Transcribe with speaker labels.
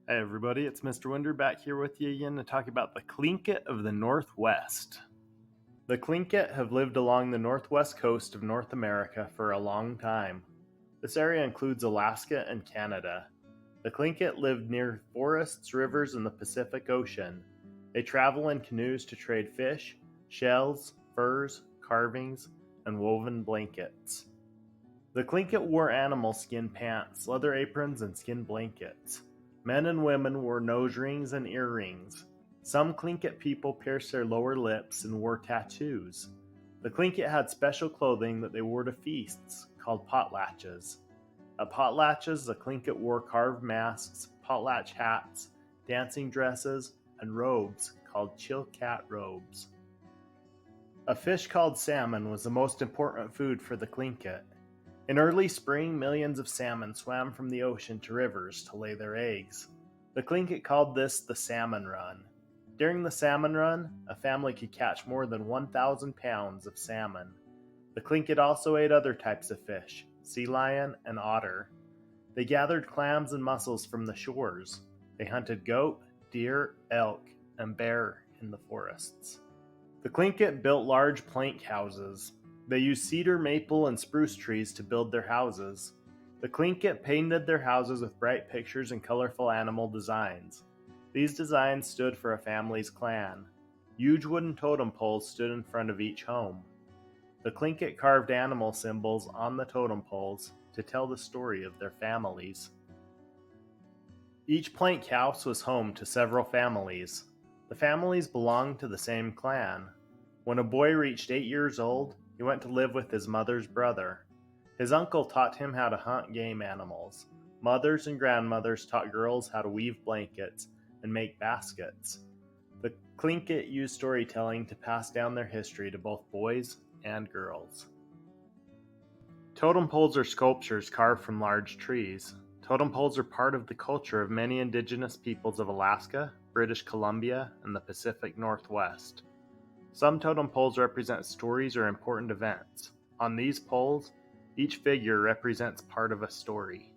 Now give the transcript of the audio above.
Speaker 1: Hey everybody, it's Mr. Winder back here with you again to talk about the Tlingit of the Northwest. The Tlingit have lived along the northwest coast of North America for a long time. This area includes Alaska and Canada. The Tlingit lived near forests, rivers, and the Pacific Ocean. They travel in canoes to trade fish, shells, furs, carvings, and woven blankets. The Tlingit wore animal skin pants, leather aprons, and skin blankets. Men and women wore nose rings and earrings. Some Tlingit people pierced their lower lips and wore tattoos. The Tlingit had special clothing that they wore to feasts, called potlatches. At potlatches, the Tlingit wore carved masks, potlatch hats, dancing dresses, and robes called chilkat robes. A fish called salmon was the most important food for the Tlingit. In early spring, millions of salmon swam from the ocean to rivers to lay their eggs. The Tlingit called this the salmon run. During the salmon run, a family could catch more than 1,000 pounds of salmon. The Tlingit also ate other types of fish, sea lion and otter. They gathered clams and mussels from the shores. They hunted goat, deer, elk, and bear in the forests. The Tlingit built large plank houses. They used cedar, maple, and spruce trees to build their houses. The Tlingit painted their houses with bright pictures and colorful animal designs. These designs stood for a family's clan. Huge wooden totem poles stood in front of each home. The Tlingit carved animal symbols on the totem poles to tell the story of their families. Each plank house was home to several families. The families belonged to the same clan. When a boy reached 8 years old, he went to live with his mother's brother. His uncle taught him how to hunt game animals. Mothers and grandmothers taught girls how to weave blankets and make baskets. The Tlingit used storytelling to pass down their history to both boys and girls. Totem poles are sculptures carved from large trees. Totem poles are part of the culture of many indigenous peoples of Alaska, British Columbia, and the Pacific Northwest. Some totem poles represent stories or important events. On these poles, each figure represents part of a story.